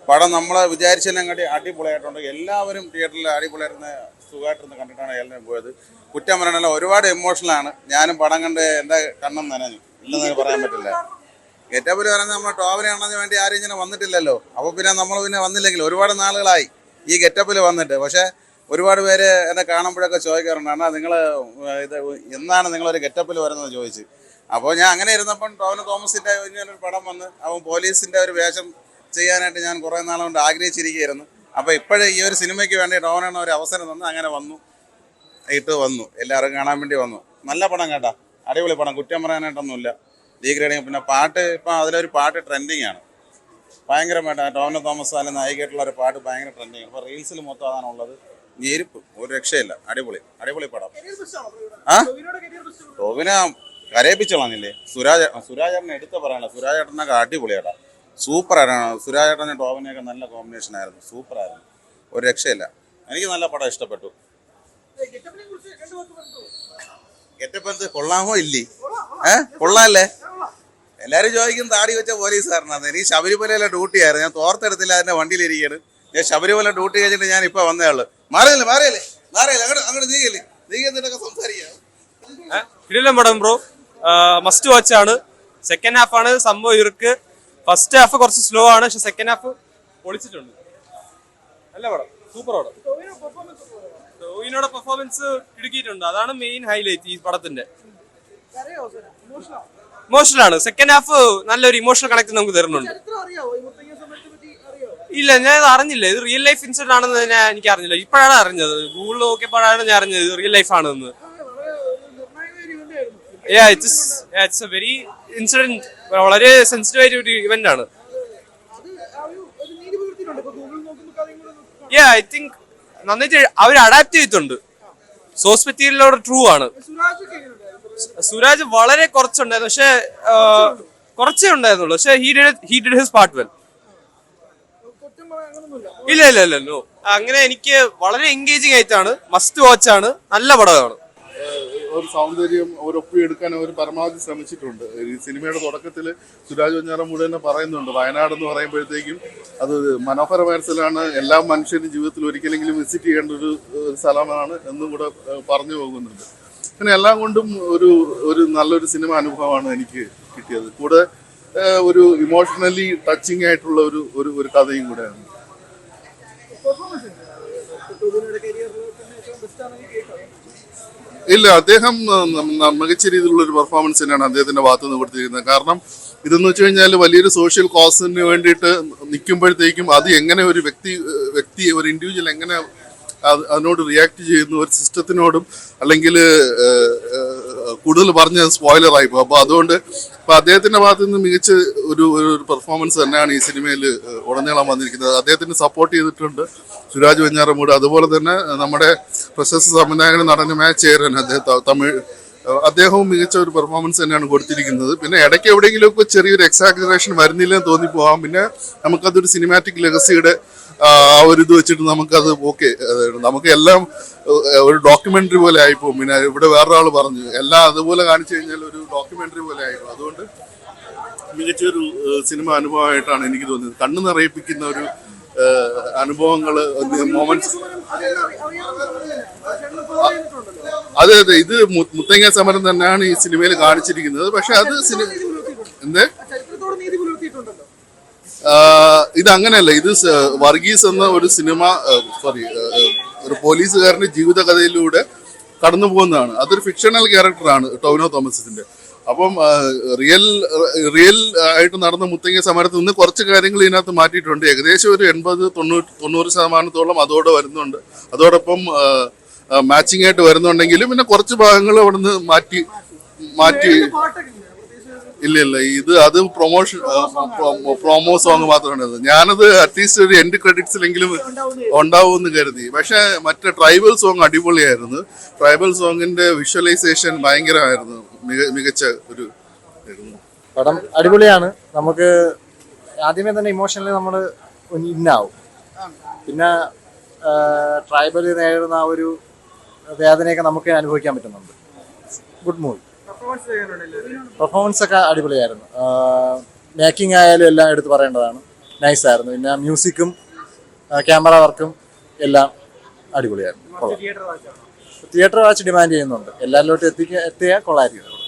പടം നമ്മളെ വിചാരിച്ചെല്ലാം കണ്ടി അടിപൊളിയായിട്ടുണ്ട്. എല്ലാവരും തിയേറ്ററിൽ അടിപൊളിയായിരുന്ന സുഖമായിട്ടിരുന്ന് കണ്ടിട്ടാണ് എല്ലാവരും പോയത്. കുറ്റം പറയാനല്ല, ഒരുപാട് എമോഷണലാണ്. ഞാനും പടം കണ്ട് എൻ്റെ കണ്ണം നനഞ്ഞു, ഇല്ലെന്ന് പറയാൻ പറ്റില്ല. ഗെറ്റപ്പിൽ പറയുന്നത് നമ്മൾ ടോവിനെ കാണാൻ വേണ്ടി ആരും ഇങ്ങനെ വന്നിട്ടില്ലല്ലോ. അപ്പോൾ പിന്നെ നമ്മൾ പിന്നെ വന്നില്ലെങ്കിൽ ഒരുപാട് നാളുകളായി ഈ ഗെറ്റപ്പിൽ വന്നിട്ട്. പക്ഷേ ഒരുപാട് പേര് എന്നെ കാണുമ്പോഴൊക്കെ ചോദിക്കാറുണ്ട്, അണ്ണാ നിങ്ങൾ ഇത് എന്നാണ് നിങ്ങളൊരു ഗെറ്റപ്പിൽ വരുന്നത് ചോദിച്ച്. അപ്പോൾ ഞാൻ അങ്ങനെ ഇരുന്നപ്പം ടോവിനോ തോമസിൻ്റെ ഇങ്ങനൊരു പടം വന്ന് അവൻ പോലീസിൻ്റെ ഒരു വേഷം ചെയ്യാനായിട്ട് ഞാൻ കുറേ നാളുകൊണ്ട് ആഗ്രഹിച്ചിരിക്കുകയായിരുന്നു. അപ്പോൾ ഇപ്പോഴും ഈ ഒരു സിനിമയ്ക്ക് വേണ്ടി ടോവിനോ ഒരു അവസരം തന്ന് അങ്ങനെ വന്നു. എല്ലാവരും കാണാൻ വേണ്ടി വന്നു. നല്ല പടം കേട്ടാ, അടിപൊളി പടം, കുറ്റം പറയാനായിട്ടൊന്നുമില്ല. ഡീഗ്രേഡിങ്. പിന്നെ പാട്ട്, ഇപ്പം അതിലൊരു പാട്ട് ട്രെൻഡിങ് ആണ് ഭയങ്കരമായിട്ട്. ടോവിനോ തോമസ് ആയാലും നായികയായിട്ടുള്ള ഒരു പാട്ട് ഭയങ്കര ട്രെൻഡിങ്. ഇപ്പോൾ റീൽസിൽ മൊത്തം അതാണുള്ളത്. ഞെരുപ്പ്, ഒരു രക്ഷയില്ല. അടിപൊളി അടിപൊളി പടം. ടോവിനെ കരയിപ്പിച്ചോളാന്നില്ലേ. സുരാജേട്ടനെ എടുത്ത് പറയാനുള്ള, സുരാജേട്ടനൊക്കെ അടിപൊളിയാട്ടാ, സൂപ്പറായിരുന്നു. സുരാജേട്ടനെ ടോവിനെയൊക്കെ നല്ല കോമ്പിനേഷൻ ആയിരുന്നു, സൂപ്പറായിരുന്നു, ഒരു രക്ഷയില്ല. എനിക്ക് നല്ല പടം ഇഷ്ടപ്പെട്ടു. ഗെറ്റപ്പ് കൊള്ളാമോ ഇല്ലേ? കൊള്ളാല്ലേ? എല്ലാരും ചോദിക്കും താടി വെച്ച പോലീസുകാരനാണ്. എനിക്ക് ശബരിമലയിലെ ഡ്യൂട്ടി ആയിരുന്നു, ഞാൻ തോർത്തെടുത്തില്ല, അതിന്റെ വണ്ടിയിലിരിക്കുകയാണ്. ഞാൻ ശബരിമല ഡ്യൂട്ടി കഴിഞ്ഞിട്ട് ഞാൻ ഇപ്പൊ വന്നേ ഉള്ളു. മാറിയല്ലേ അങ്ങോട്ട് നീങ്ങിട്ടൊക്കെ സംസാരിക്കാം. പടം ബ്രോ, മസ്റ്റ് വാച്ച് ആണ്. സെക്കൻഡ് ഹാഫ് ആണ് സംഭവം ഇവർക്ക്. ഫസ്റ്റ് ഹാഫ് കുറച്ച് സ്ലോ ആണ്, പക്ഷെ സെക്കൻഡ് ഹാഫ് പൊളിച്ചിട്ടുണ്ട്. നല്ല പടം, സൂപ്പർ പടം. ടോവിനോയുടെ പെർഫോമൻസ് ഇടുക്കിയിട്ടുണ്ട്, അതാണ് മെയിൻ ഹൈലൈറ്റ് ഈ പടത്തിന്റെ. ഇമോഷണൽ ആണ്. സെക്കൻഡ് ഹാഫ് നല്ലൊരു ഇമോഷണൽ കണക്ട് നമുക്ക് തരുന്നുണ്ട്. ഇല്ല, ഞാൻ ഇത് അറിഞ്ഞില്ല. ഇത് റിയൽ ലൈഫ് ഇൻസിഡന്റ് ആണെന്ന് എനിക്ക് അറിഞ്ഞില്ല. ഇപ്പോഴാണ് അറിഞ്ഞത്, ഗൂഗിളിൽ നോക്കിയപ്പോഴാണ് ഞാൻ അറിഞ്ഞത് ഇത് റിയൽ ലൈഫ് ആണെന്ന്. ഇറ്റ്സ് എ വെരി ഇൻസിഡന്റ്, വളരെ സെൻസിറ്റീവ് ആയിട്ട് ഒരു ഇവന്റ് ആണ്. ഐ തിങ്ക് നന്നായിട്ട് അവർ അഡാപ്റ്റ് ചെയ്തിട്ടുണ്ട്. സോഴ്സ് മെറ്റീരിയലോട് ട്രൂ ആണ്. സുരാജ് വളരെ കുറച്ചുണ്ടായിരുന്നു, പക്ഷെ കുറച്ചേ ഉണ്ടായിരുന്നുള്ളൂ. പക്ഷെ he did his part well. ഇല്ല നോ, അങ്ങനെ എനിക്ക് വളരെ എൻഗേജിങ് ആയിട്ടാണ്. മസ്റ്റ് വാച്ച് ആണ്, നല്ല പടമാണ്. ഒരു സൗന്ദര്യം ഒരൊപ്പിയെടുക്കാൻ അവർ പരമാവധി ശ്രമിച്ചിട്ടുണ്ട്. ഈ സിനിമയുടെ തുടക്കത്തിൽ സുരാജ് വെഞ്ഞാറമൂട് തന്നെ പറയുന്നുണ്ട്, വയനാട് എന്ന് പറയുമ്പോഴത്തേക്കും അത് മനോഹരമായ സ്ഥലമാണ്, എല്ലാ മനുഷ്യരും ജീവിതത്തിൽ ഒരിക്കലെങ്കിലും വിസിറ്റ് ചെയ്യേണ്ട ഒരു സ്ഥലമാണ് എന്നും കൂടെ പറഞ്ഞു പോകുന്നുണ്ട്. അങ്ങനെ എല്ലാം കൊണ്ടും ഒരു നല്ലൊരു സിനിമ അനുഭവമാണ് എനിക്ക് കിട്ടിയത്. കൂടെ ഒരു ഇമോഷണലി ടച്ചിങ് ആയിട്ടുള്ള ഒരു കഥയും കൂടെയാണ്. ഇല്ല, അദ്ദേഹം മികച്ച രീതിയിലുള്ള ഒരു പെർഫോമൻസ് തന്നെയാണ് അദ്ദേഹത്തിന്റെ ഭാഗത്ത് നിന്ന് കൊടുത്തിരിക്കുന്നത്. കാരണം ഇതെന്ന് വെച്ച് കഴിഞ്ഞാൽ വലിയൊരു സോഷ്യൽ കോസിന് വേണ്ടിയിട്ട് നിൽക്കുമ്പോഴത്തേക്കും അത് എങ്ങനെ ഒരു വ്യക്തി ഒരു ഇൻഡിവിജ്വൽ എങ്ങനെ അതിനോട് റിയാക്ട് ചെയ്യുന്നു, ഒരു സിസ്റ്റത്തിനോടും അല്ലെങ്കിൽ കൂടുതൽ പറഞ്ഞ സ്പോയിലറായി പോകും. അപ്പോൾ അതുകൊണ്ട് അദ്ദേഹത്തിന്റെ ഭാഗത്ത് നിന്ന് മികച്ച ഒരു പെർഫോമൻസ് തന്നെയാണ് ഈ സിനിമയിൽ ഉടനീളം വന്നിരിക്കുന്നത്. അദ്ദേഹത്തിന് സപ്പോർട്ട് ചെയ്തിട്ടുണ്ട് സുരാജ് വെഞ്ഞാറമൂട്. അതുപോലെ തന്നെ നമ്മുടെ പ്രശസ്ത സംവിധായകനും നടനുമായ ചേരൻ, അദ്ദേഹവും മികച്ച ഒരു പെർഫോമൻസ് തന്നെയാണ് കൊടുത്തിരിക്കുന്നത്. പിന്നെ ഇടയ്ക്ക് എവിടെയെങ്കിലുമൊക്കെ ചെറിയൊരു എക്സാജറേഷൻ വരുന്നില്ലെന്ന് തോന്നിപ്പോവാം. പിന്നെ നമുക്കതൊരു സിനിമാറ്റിക് ലെഗസിയുടെ ആ ഒരു ഇത് വെച്ചിട്ട് നമുക്കത് ഓക്കെ, നമുക്ക് എല്ലാം ഒരു ഡോക്യുമെന്ററി പോലെ ആയിപ്പോവും. പിന്നെ ഇവിടെ വേറൊരാൾ പറഞ്ഞു എല്ലാം അതുപോലെ കാണിച്ചു കഴിഞ്ഞാൽ ഒരു ഡോക്യുമെന്ററി പോലെ ആയിപ്പോവും. അതുകൊണ്ട് മികച്ചൊരു സിനിമ അനുഭവമായിട്ടാണ് എനിക്ക് തോന്നിയത്. കണ്ണു നിറയിപ്പിക്കുന്ന ഒരു അനുഭവങ്ങള്, മൊമെന്റ്സ്. അതെ, ഇത് മുത്തങ്ങ സമരം തന്നെയാണ് ഈ സിനിമയിൽ കാണിച്ചിരിക്കുന്നത്. പക്ഷെ അത് ഇത് അങ്ങനെയല്ല. ഇത് വർഗീസ് എന്ന ഒരു സിനിമ, ഒരു പോലീസുകാരന്റെ ജീവിതകഥയിലൂടെ കടന്നു പോകുന്നതാണ്. അതൊരു ഫിക്ഷണൽ ക്യാരക്ടറാണ് ടോവിനോ തോമസിന്റെ. അപ്പം റിയൽ ആയിട്ട് നടന്ന മുത്തങ്ങ സമരത്തിൽ നിന്ന് കുറച്ച് കാര്യങ്ങൾ ഇതിനകത്ത് മാറ്റിയിട്ടുണ്ട്. ഏകദേശം ഒരു 80-90% അതോടെ വരുന്നുണ്ട്. അതോടൊപ്പം മാച്ചിങ് ആയിട്ട് വരുന്നുണ്ടെങ്കിലും പിന്നെ കുറച്ച് ഭാഗങ്ങൾ അവിടെ നിന്ന് മാറ്റി ഇല്ല, അത് പ്രൊമോ സോങ് മാത്രമാണ്. ഞാനത് അറ്റ്ലീസ്റ്റ് ഒരു എൻഡ് ക്രെഡിറ്റ്സിലെങ്കിലും ഉണ്ടാവുമെന്ന് കരുതി. പക്ഷെ മറ്റേ ട്രൈബൽ സോങ് അടിപൊളിയായിരുന്നു. ട്രൈബൽ സോങ്ങിന്റെ വിഷ്വലൈസേഷൻ ഭയങ്കരമായിരുന്നു, മികച്ച ഒരു പടം. അടിപൊളിയാണ്. നമുക്ക് ആദ്യമേ തന്നെ ഇമോഷണലി നമ്മൾ ഇന്നാവും. പിന്നെ ട്രൈബൽ നേരിടുന്ന ആ ഒരു വേദനയൊക്കെ നമുക്ക് അനുഭവിക്കാൻ പറ്റുന്നുണ്ട്. Good movie. പെർഫോമൻസ് ഒക്കെ അടിപൊളിയായിരുന്നു. മേക്കിംഗ് ആയാലും എല്ലാം എടുത്ത് പറയേണ്ടതാണ്. നൈസായിരുന്നു. പിന്നെ മ്യൂസിക്കും ക്യാമറ വർക്കും എല്ലാം അടിപൊളിയായിരുന്നു. തിയേറ്റർ വാച്ച് ഡിമാൻഡ് ചെയ്യുന്നുണ്ട്. എല്ലാവരിലോട്ടും എത്തിയാൽ കൊള്ളായിരിക്കും.